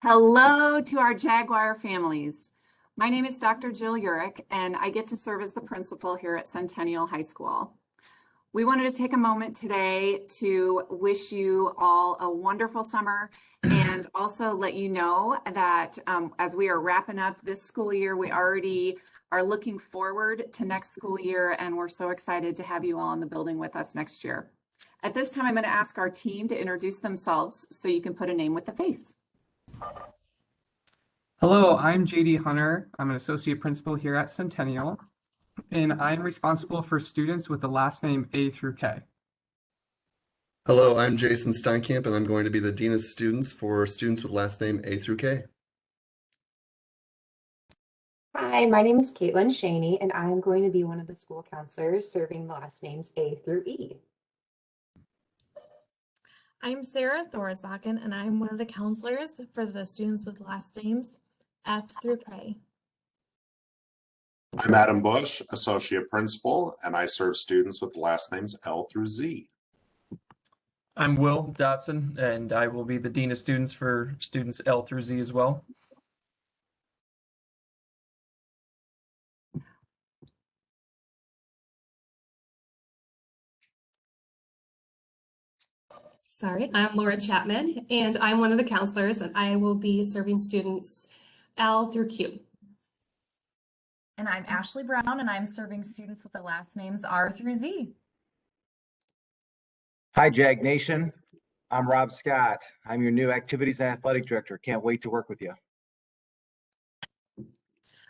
Hello to our Jaguar families. My name is Dr. Jill Urich, and I get to serve as the principal here at Centennial High School. We wanted to take a moment today to wish you all a wonderful summer and also let you know that as we are wrapping up this school year, we already are looking forward to next school year, and we're so excited to have you all in the building with us next year. At this time, I'm going to ask our team to introduce themselves so you can put a name with the face. Hello, I'm JD Hunter. I'm an associate principal here at Centennial, and I'm responsible for students with the last name A through K. Hello, I'm Jason Steinkamp, and I'm going to be the Dean of Students for students with last name A through K. Hi, my name is Caitlin Shaney, and I'm going to be one of the school counselors serving the last names A through E. I'm Sarah Thorsbakken, and I'm one of the counselors for the students with last names F through K. I'm Adam Bush, Associate Principal, and I serve students with last names L through Z. I'm Will Dotson, and I will be the Dean of Students for students L through Z as well. Sorry, I'm Laura Chapman, and I'm one of the counselors, and I will be serving students L through Q. And I'm Ashley Brown, and I'm serving students with the last names R through Z. Hi, Jag Nation. I'm Rob Scott. I'm your new Activities and Athletic Director. Can't wait to work with you.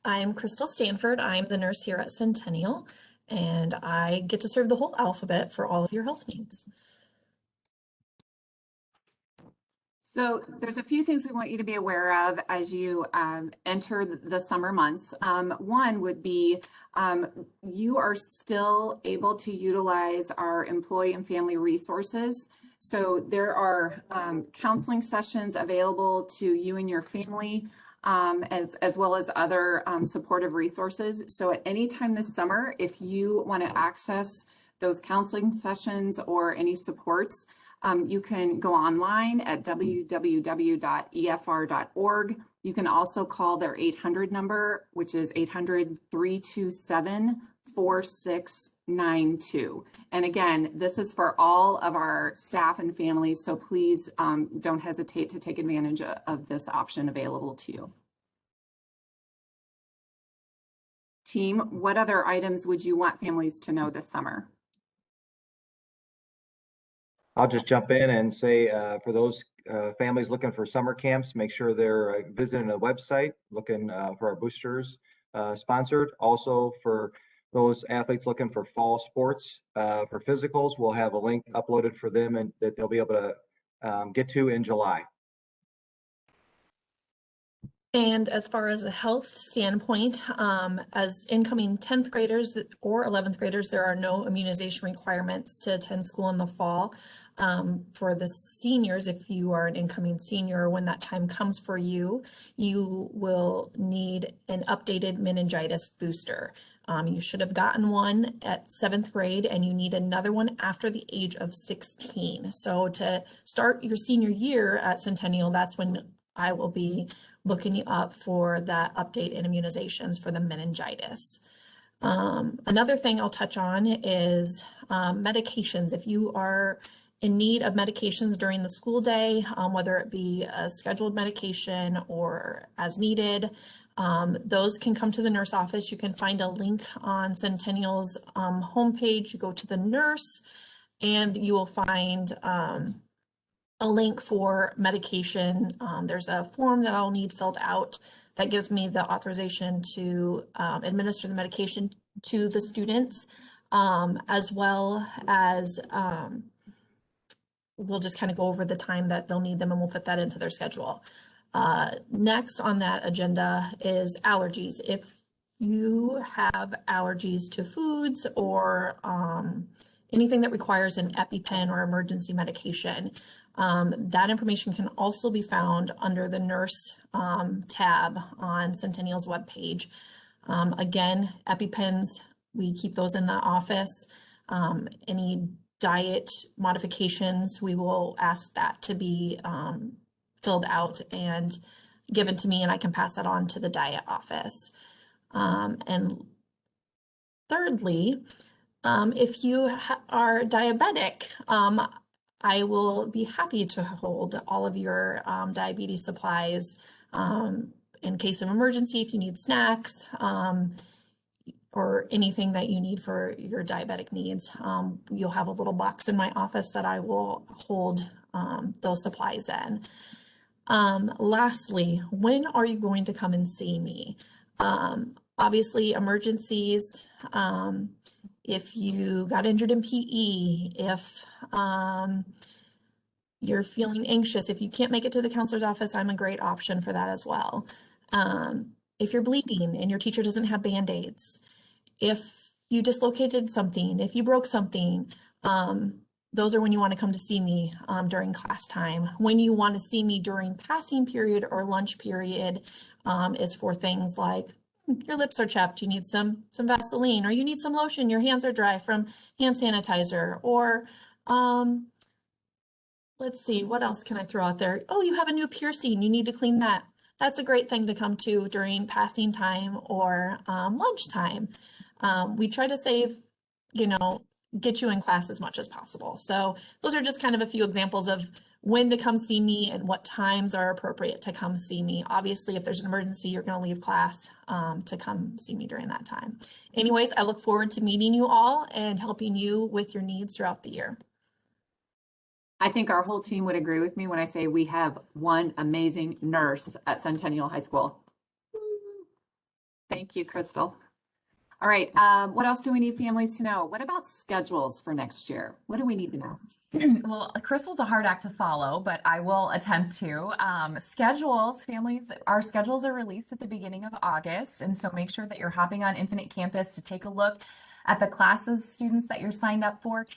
I'm Crystal Stanford. I'm the nurse here at Centennial, and I get to serve the whole alphabet for all of your health needs. So there's a few things we want you to be aware of as you enter the summer months. One would be you are still able to utilize our employee and family resources. So there are counseling sessions available to you and your family, as well as other supportive resources. So at any time this summer, if you want to access those counseling sessions or any supports, you can go online at www.efr.org. You can also call their 800 number, which is 800-327-4692. And again, this is for all of our staff and families, so please don't hesitate to take advantage of this option available to you. Team, what other items would you want families to know this summer? I'll just jump in and say for those families looking for summer camps, make sure they're visiting the website, looking for our boosters sponsored. Also for those athletes looking for fall sports, for physicals, we'll have a link uploaded for them and that they'll be able to get to in July. And as far as a health standpoint, as incoming 10th graders or 11th graders, there are no immunization requirements to attend school in the fall. For the seniors, if you are an incoming senior, when that time comes for you, you will need an updated meningitis booster. You should have gotten one at 7th grade, and you need another one after the age of 16. So to start your senior year at Centennial, that's when I will be looking you up for that update in immunizations for the meningitis. Another thing I'll touch on is medications. If you are in need of medications during the school day, whether it be a scheduled medication or as needed, those can come to the nurse office. You can find a link on Centennial's homepage. You go to the nurse and you will find a link for medication. There's a form that I'll need filled out that gives me the authorization to administer the medication to the students, as well as we'll just kind of go over the time that they'll need them and we'll fit that into their schedule. Next on that agenda is allergies. If you have allergies to foods or anything that requires an EpiPen or emergency medication, that information can also be found under the nurse tab on Centennial's webpage. Again, EpiPens, we keep those in the office. Any diet modifications, we will ask that to be filled out and given to me, and I can pass that on to the diet office. And thirdly, if you are diabetic, I will be happy to hold all of your diabetes supplies in case of emergency, if you need snacks, or anything that you need for your diabetic needs. You'll have a little box in my office that I will hold those supplies in. Lastly, when are you going to come and see me? Obviously, emergencies, if you got injured in PE, if you're feeling anxious, if you can't make it to the counselor's office, I'm a great option for that as well. If you're bleeding and your teacher doesn't have Band-Aids, if you dislocated something, if you broke something, those are when you want to come to see me during class time. When you want to see me during passing period or lunch period is for things like your lips are chapped, you need some Vaseline, or you need some lotion, your hands are dry from hand sanitizer, or let's see, what else can I throw out there? Oh, you have a new piercing, you need to clean that. That's a great thing to come to during passing time or lunchtime. We try to save, get you in class as much as possible. So those are just kind of a few examples of when to come see me and what times are appropriate to come see me. Obviously, if there's an emergency, you're going to leave class to come see me during that time. Anyways, I look forward to meeting you all and helping you with your needs throughout the year. I think our whole team would agree with me when I say we have one amazing nurse at Centennial High School. Thank you, Crystal. All right, what else do we need families to know? What about schedules for next year? What do we need to know? Well, Crystal's a hard act to follow, but I will attempt to. Schedules, families, our schedules are released at the beginning of August, and so make sure that you're hopping on Infinite Campus to take a look at the classes, students that you're signed up for.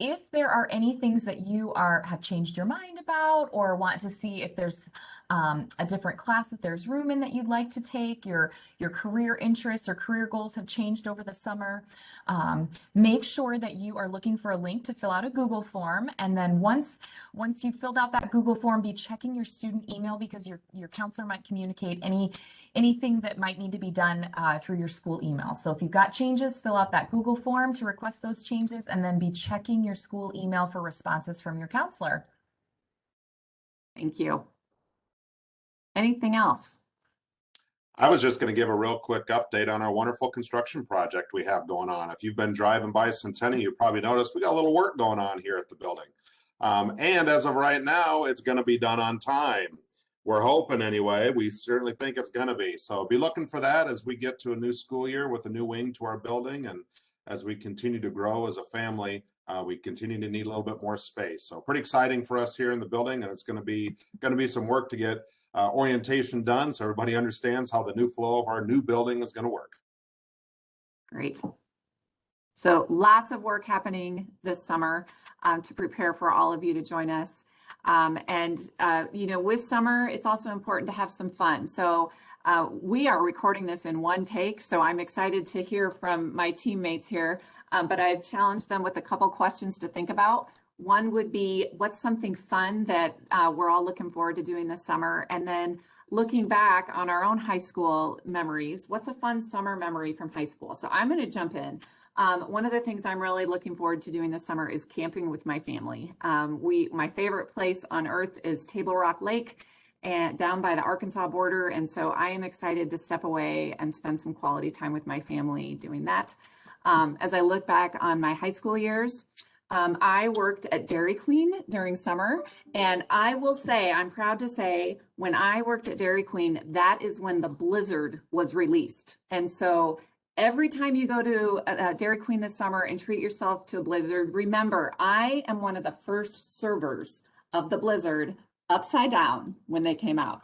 If there are any things that you have changed your mind about, or want to see if there's a different class that there's room in that you'd like to take, your career interests or career goals have changed over the summer, make sure that you are looking for a link to fill out a Google form. And then once you've filled out that Google form, be checking your student email, because your counselor might communicate anything that might need to be done through your school email. So if you've got changes, fill out that Google form to request those changes, and then be checking your school email for responses from your counselor. Thank you. Anything else? I was just going to give a real quick update on our wonderful construction project we have going on. If you've been driving by Centennial, you probably noticed we got a little work going on here at the building. And as of right now, it's going to be done on time. We're hoping anyway. We certainly think it's going to be. So be looking for that as we get to a new school year with a new wing to our building. And as we continue to grow as a family, we continue to need a little bit more space. So pretty exciting for us here in the building. And it's going to be some work to get orientation done so everybody understands how the new flow of our new building is going to work. Great. So lots of work happening this summer to prepare for all of you to join us. With summer, it's also important to have some fun. So we are recording this in one take, so I'm excited to hear from my teammates here, but I've challenged them with a couple questions to think about. One would be, what's something fun that we're all looking forward to doing this summer? And then looking back on our own high school memories, what's a fun summer memory from high school? So I'm going to jump in. One of the things I'm really looking forward to doing this summer is camping with my family. My favorite place on earth is Table Rock Lake, and down by the Arkansas border. And so I am excited to step away and spend some quality time with my family doing that. As I look back on my high school years, I worked at Dairy Queen during summer, and I will say, I'm proud to say, when I worked at Dairy Queen, that is when the Blizzard was released. And so every time you go to Dairy Queen this summer and treat yourself to a Blizzard, remember, I am one of the first servers of the Blizzard upside down when they came out.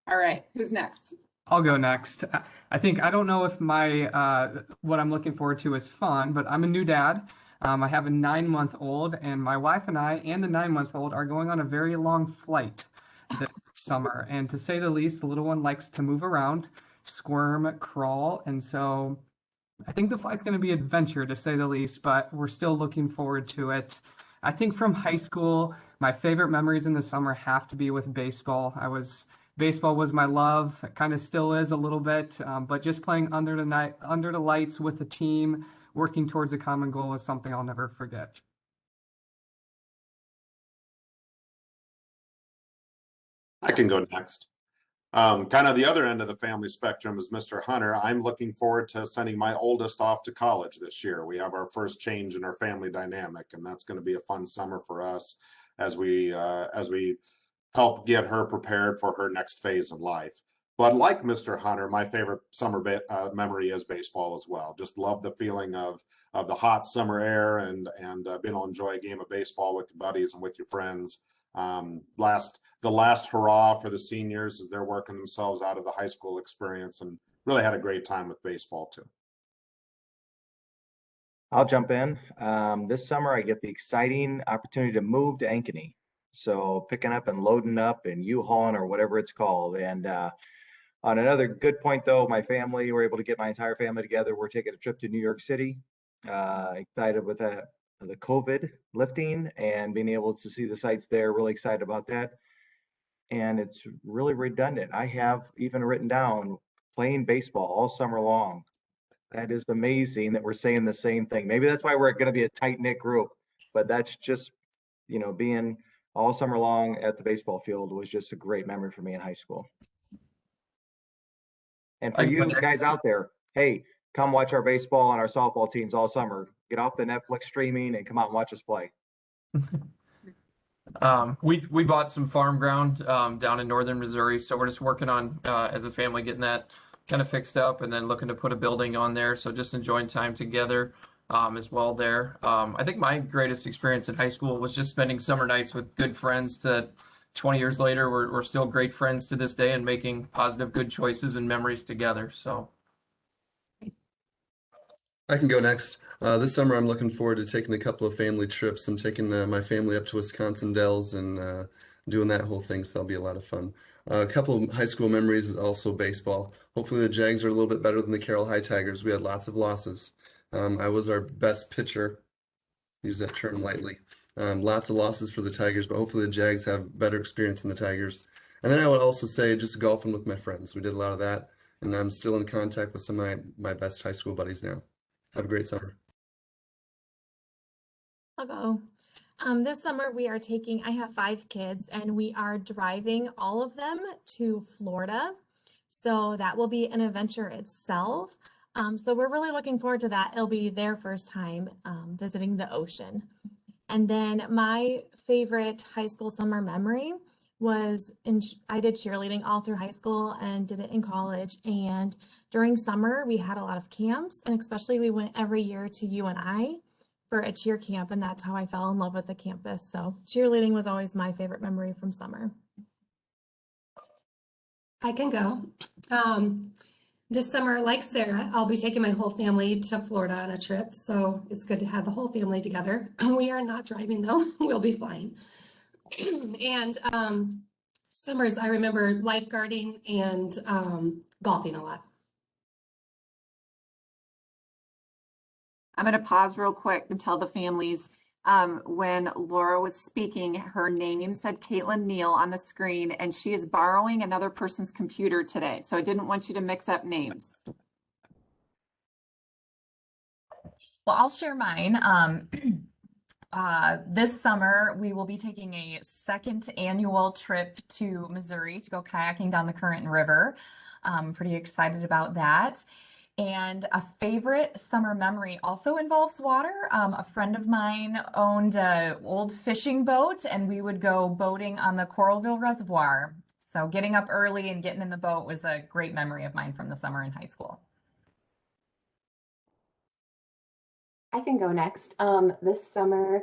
All right, who's next? I'll go next. I don't know if what I'm looking forward to is fun, but I'm a new dad. I have a 9-month-old, and my wife and I and the 9-month-old are going on a very long flight this summer. And to say the least, the little one likes to move around, squirm, crawl. And so I think the flight's going to be adventure, to say the least, but we're still looking forward to it. I think from high school, my favorite memories in the summer have to be with baseball. Baseball was my love. It kind of still is a little bit, but just playing under the lights with a team, working towards a common goal is something I'll never forget. I can go next. Kind of the other end of the family spectrum is Mr. Hunter. I'm looking forward to sending my oldest off to college this year. We have our first change in our family dynamic, and that's going to be a fun summer for us as we help get her prepared for her next phase in life. But like Mr. Hunter, my favorite summer memory is baseball as well. Just love the feeling of the hot summer air and being able to enjoy a game of baseball with your buddies and with your friends. The last hurrah for the seniors as they're working themselves out of the high school experience, and really had a great time with baseball too. I'll jump in. This summer, I get the exciting opportunity to move to Ankeny. So picking up and loading up and U-hauling or whatever it's called. And on another good point, though, my family, we're able to get my entire family together. We're taking a trip to New York City. Excited with the COVID lifting and being able to see the sights there. Really excited about that. And it's really redundant. I have even written down playing baseball all summer long. That is amazing that we're saying the same thing. Maybe that's why we're going to be a tight-knit group, but that's just, being all summer long at the baseball field was just a great memory for me in high school. And for you guys out there, hey, come watch our baseball and our softball teams all summer. Get off the Netflix streaming and come out and watch us play. We bought some farm ground down in northern Missouri, so we're just working on as a family getting that kind of fixed up, and then looking to put a building on there. So just enjoying time together as well there. I think my greatest experience in high school was just spending summer nights with good friends. That 20 years later, we're still great friends to this day and making positive, good choices and memories together. So. I can go next. This summer, I'm looking forward to taking a couple of family trips. I'm taking my family up to Wisconsin Dells and doing that whole thing, so that'll be a lot of fun. A couple of high school memories is also baseball. Hopefully the Jags are a little bit better than the Carroll High Tigers. We had lots of losses. I was our best pitcher, use that term lightly. Lots of losses for the Tigers, but hopefully the Jags have better experience than the Tigers. And then I would also say just golfing with my friends. We did a lot of that, and I'm still in contact with some of my best high school buddies now. Have a great summer. I'll go. This summer I have 5 kids, and we are driving all of them to Florida. So that will be an adventure itself. So we're really looking forward to that. It'll be their first time visiting the ocean. And then my favorite high school summer memory was I did cheerleading all through high school and did it in college. And during summer, we had a lot of camps, and especially we went every year to UNI for a cheer camp, and that's how I fell in love with the campus. So cheerleading was always my favorite memory from summer. I can go. This summer, like Sarah, I'll be taking my whole family to Florida on a trip, so it's good to have the whole family together. We are not driving though, we'll be flying. And summers, I remember lifeguarding and golfing a lot. I'm going to pause real quick and tell the families when Laura was speaking, her name said Caitlin Neal on the screen, and she is borrowing another person's computer today. So I didn't want you to mix up names. Well, I'll share mine. This summer, we will be taking a second annual trip to Missouri to go kayaking down the Current River. I'm pretty excited about that. And a favorite summer memory also involves water. A friend of mine owned an old fishing boat, and we would go boating on the Coralville Reservoir. So getting up early and getting in the boat was a great memory of mine from the summer in high school. I can go next. This summer,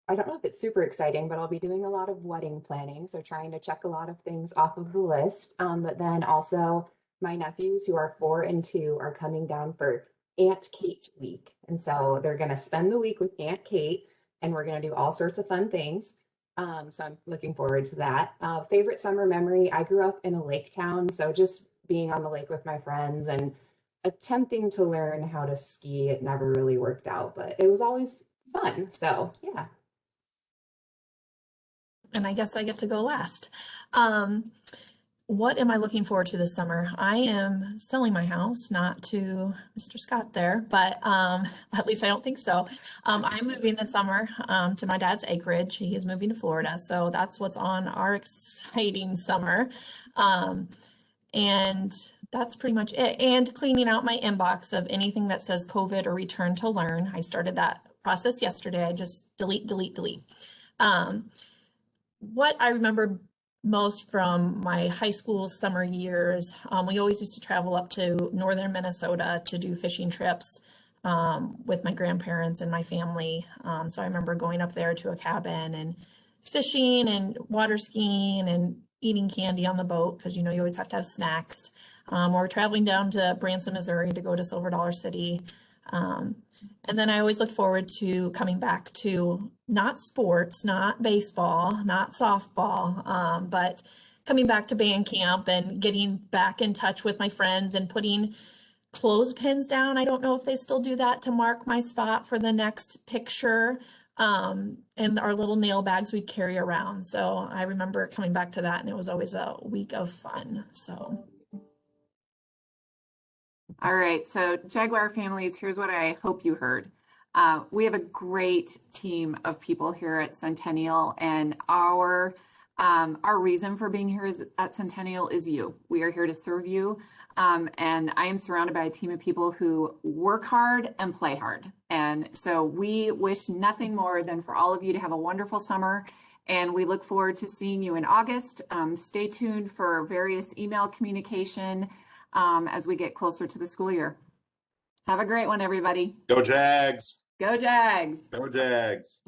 I don't know if it's super exciting, but I'll be doing a lot of wedding planning. So trying to check a lot of things off of the list. But then also my nephews who are 4 and 2 are coming down for Aunt Kate week. And so they're going to spend the week with Aunt Kate, and we're going to do all sorts of fun things. So I'm looking forward to that. Favorite summer memory, I grew up in a lake town. So just being on the lake with my friends and attempting to learn how to ski, it never really worked out, but it was always fun. So yeah. and I guess I get to go last. What am I looking forward to this summer? I am selling my house, not to Mr. Scott there, but at least I don't think so. I'm moving this summer to my dad's acreage. He is moving to Florida, so that's what's on our exciting summer. And that's pretty much it. And cleaning out my inbox of anything that says COVID or return to learn. I started that process yesterday. I just delete, delete, delete. What I remember most from my high school summer years, we always used to travel up to northern Minnesota to do fishing trips with my grandparents and my family. So I remember going up there to a cabin and fishing and water skiing and eating candy on the boat, because you always have to have snacks. Or traveling down to Branson, Missouri to go to Silver Dollar City. And then I always look forward to coming back to not sports, not baseball, not softball, but coming back to band camp and getting back in touch with my friends and putting clothespins down. I don't know if they still do that, to mark my spot for the next picture. And our little nail bags we'd carry around. So I remember coming back to that, and it was always a week of fun. So. All right, so Jaguar families, here's what I hope you heard. We have a great team of people here at Centennial, and our reason for being here at Centennial is you. We are here to serve you, and I am surrounded by a team of people who work hard and play hard. And so we wish nothing more than for all of you to have a wonderful summer, and we look forward to seeing you in August. Stay tuned for various email communication as we get closer to the school year. Have a great one, everybody. Go Jags. Go Jags. Go Jags.